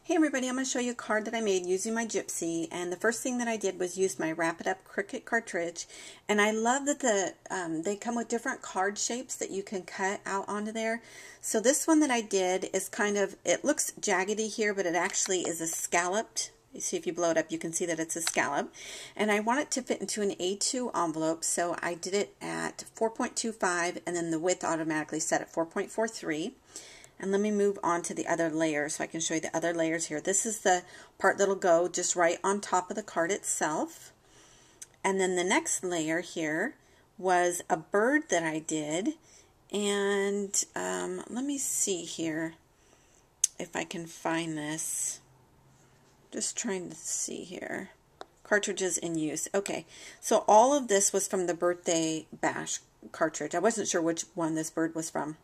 Hey everybody, I'm going to show you a card that I made using my Gypsy, and the first thing that I did was use my Wrap It Up Cricut Cartridge, and I love that they come with different card shapes that you can cut out onto there. So this one that I did is kind of, it looks jaggedy here, but it actually is a scalloped. You see, if you blow it up, you can see that it's a scallop, and I want it to fit into an A2 envelope, so I did it at 4.25, and then the width automatically set at 4.43. And let me move on to the other layer so I can show you the other layers here. This is the part that'll go just right on top of the card itself. And then the next layer here was a bird that I did. And let me see here if I can find this. Just trying to see here. Cartridges in use. Okay, so all of this was from the Birthday Bash cartridge. I wasn't sure which one this bird was from.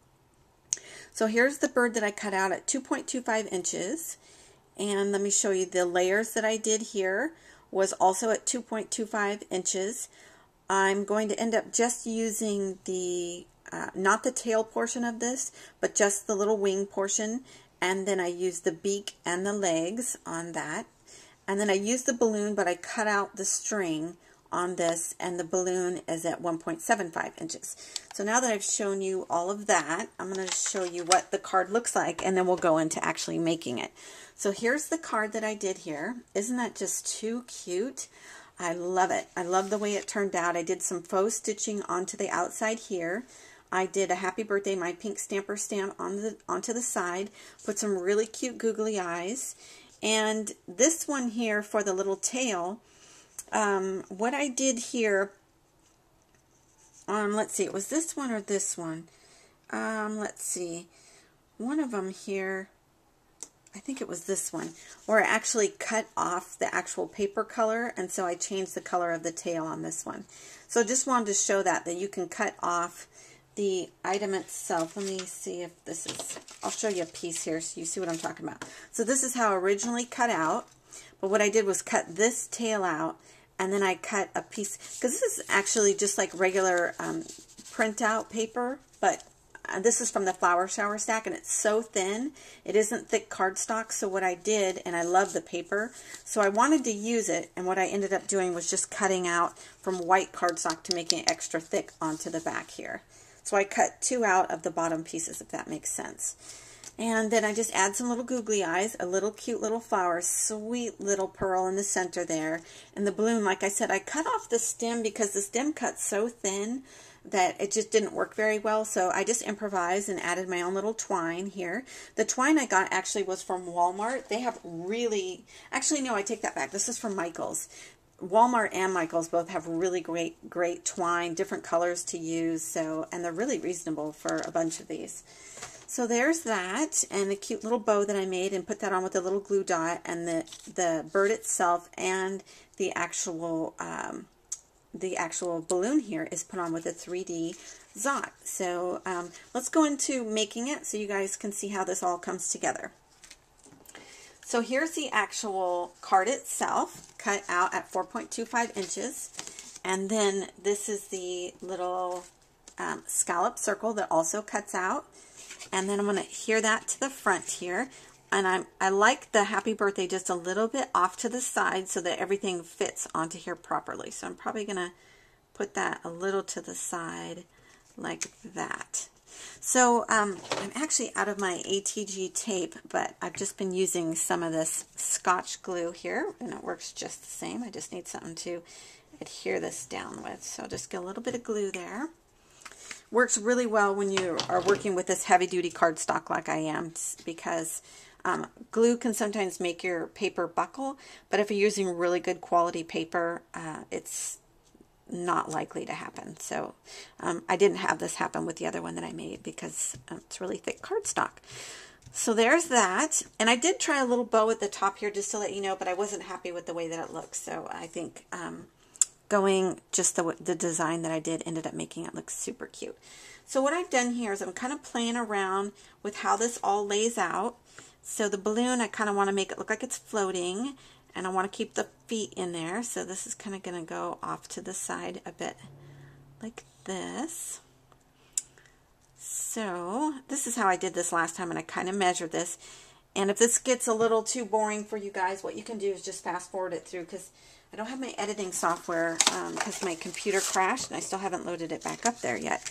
So here's the bird that I cut out at 2.25 inches, and let me show you the layers that I did here was also at 2.25 inches. I'm going to end up just using the, not the tail portion of this, but just the little wing portion, and then I used the beak and the legs on that. And then I used the balloon, but I cut out the string on this, and the balloon is at 1.75 inches. So now that I've shown you all of that, I'm going to show you what the card looks like, and then we'll go into actually making it. So here's the card that I did here. Isn't that just too cute? I love it. I love the way it turned out. I did some faux stitching onto the outside here. I did a happy birthday, my pink stamper stamp onto the side, put some really cute googly eyes, and this one here for the little tail, what I did here, let's see, it was this one or this one? Let's see, one of them here, I think it was this one, where I actually cut off the actual paper color, and so I changed the color of the tail on this one. So just wanted to show that you can cut off the item itself. Let me see if this is, I'll show you a piece here so you see what I'm talking about. So this is how originally cut out, but what I did was cut this tail out, and then I cut a piece, because this is actually just like regular printout paper, but this is from the flower shower stack, and it's so thin, it isn't thick cardstock. So what I did, and I love the paper, so I wanted to use it, and what I ended up doing was just cutting out from white cardstock to making it extra thick onto the back here. So I cut two out of the bottom pieces, if that makes sense. And then I just add some little googly eyes, a little cute little flower, sweet little pearl in the center there. And the balloon, like I said, I cut off the stem because the stem cut so thin that it just didn't work very well. So I just improvised and added my own little twine here. The twine I got actually was from Walmart. They have really, actually no, I take that back. This is from Michael's. Walmart and Michael's both have really great twine, different colors to use, so, and they're really reasonable for a bunch of these. So there's that, and the cute little bow that I made, and put that on with a little glue dot, and the bird itself and the actual balloon here is put on with a 3D Zot. So let's go into making it so you guys can see how this all comes together. So here's the actual card itself, cut out at 4.25 inches. And then this is the little scallop circle that also cuts out. And then I'm going to adhere that to the front here. And I like the happy birthday just a little bit off to the side so that everything fits onto here properly. So I'm probably going to put that a little to the side like that. So I'm actually out of my ATG tape, but I've just been using some of this Scotch glue here, and it works just the same. I just need something to adhere this down with. So I'll just get a little bit of glue there. Works really well when you are working with this heavy-duty cardstock like I am, because glue can sometimes make your paper buckle, but if you're using really good quality paper, it's not likely to happen. So I didn't have this happen with the other one that I made because it's really thick cardstock. So there's that, and I did try a little bow at the top here just to let you know, but I wasn't happy with the way that it looks. So I think going just the design that I did ended up making it look super cute. So what I've done here is I'm kind of playing around with how this all lays out. So the balloon, I kind of want to make it look like it's floating, and I want to keep the feet in there, so this is kind of going to go off to the side a bit like this. So this is how I did this last time, and I kind of measured this. And if this gets a little too boring for you guys, what you can do is just fast forward it through, because I don't have my editing software because my computer crashed and I still haven't loaded it back up there yet.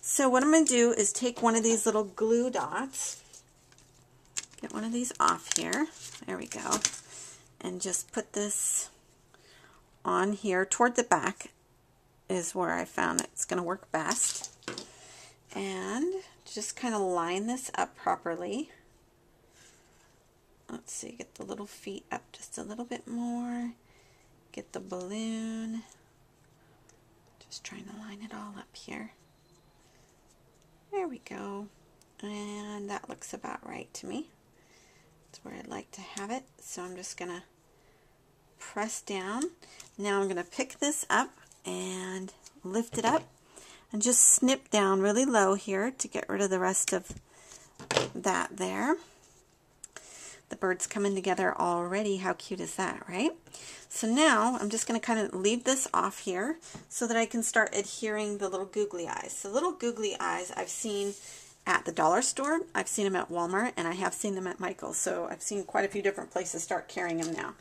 So what I'm going to do is take one of these little glue dots, get one of these off here, there we go, and just put this on here toward the back is where I found it's going to work best. And just kind of line this up properly. Let's see, get the little feet up just a little bit more. Get the balloon. Just trying to line it all up here. There we go. And that looks about right to me. That's where I'd like to have it. So I'm just going to press down. Now I'm going to pick this up and lift it up and just snip down really low here to get rid of the rest of that there. The bird's coming together already. How cute is that, right? So now I'm just going to kind of leave this off here so that I can start adhering the little googly eyes. So little googly eyes I've seen at the dollar store, I've seen them at Walmart, and I have seen them at Michael's. So I've seen quite a few different places start carrying them now.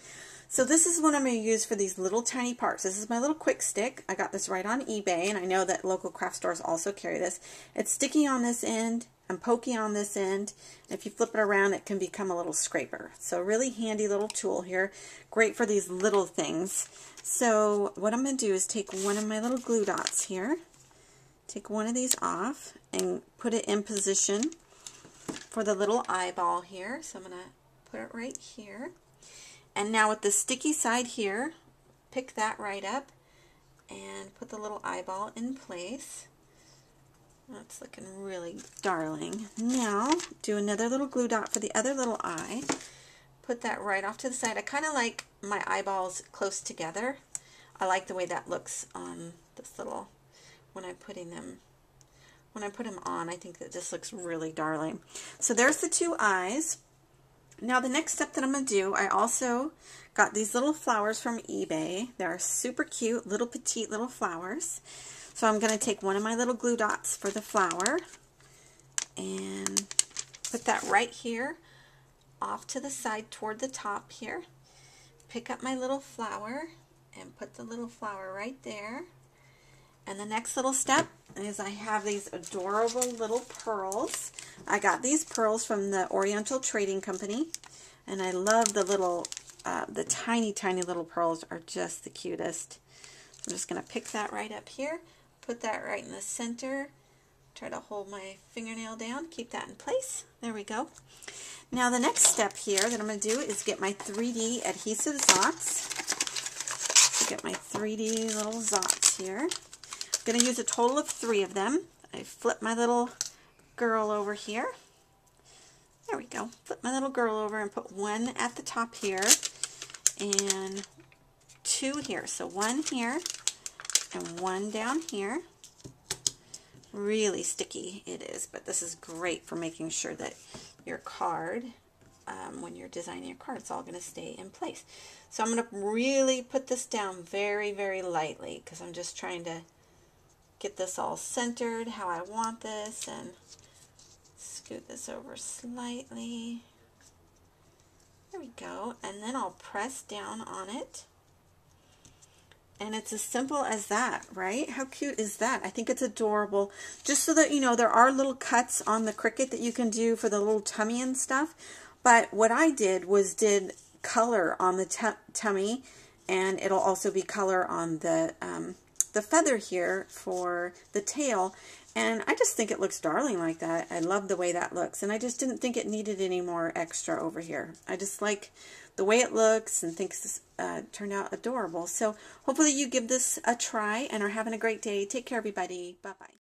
So this is what I'm going to use for these little tiny parts. This is my little quick stick. I got this right on eBay, and I know that local craft stores also carry this. It's sticky on this end and pokey on this end. If you flip it around, it can become a little scraper. So really handy little tool here. Great for these little things. So what I'm going to do is take one of my little glue dots here, take one of these off, and put it in position for the little eyeball here. So I'm going to put it right here. And now with the sticky side here, pick that right up and put the little eyeball in place. That's looking really darling. Now, do another little glue dot for the other little eye. Put that right off to the side. I kind of like my eyeballs close together. I like the way that looks on this little, when I'm putting them, when I put them on, I think that this looks really darling. So there's the two eyes. Now the next step that I'm going to do, I also got these little flowers from eBay. They're super cute, little petite little flowers. So I'm going to take one of my little glue dots for the flower and put that right here off to the side toward the top here. Pick up my little flower and put the little flower right there. And the next little step is I have these adorable little pearls. I got these pearls from the Oriental Trading Company, and I love the little, the tiny, tiny little pearls are just the cutest. I'm just going to pick that right up here, put that right in the center, try to hold my fingernail down, keep that in place. There we go. Now the next step here that I'm going to do is get my 3D adhesive zots. So get my 3D little zots here. I'm going to use a total of 3 of them. I flip my little girl over here. There we go. Flip my little girl over and put one at the top here and 2 here. So 1 here and 1 down here. Really sticky it is, but this is great for making sure that your card, when you're designing your card, it's all going to stay in place. So I'm going to really put this down very, very lightly because I'm just trying to get this all centered how I want this, and scoot this over slightly. There we go. And then I'll press down on it. And it's as simple as that, right? How cute is that? I think it's adorable. Just so that you know, there are little cuts on the Cricut that you can do for the little tummy and stuff. But what I did was did color on the tummy, and it'll also be color on the feather here for the tail. And I just think it looks darling like that. I love the way that looks. And I just didn't think it needed any more extra over here. I just like the way it looks and think this turned out adorable. So hopefully you give this a try and are having a great day. Take care, everybody. Bye-bye.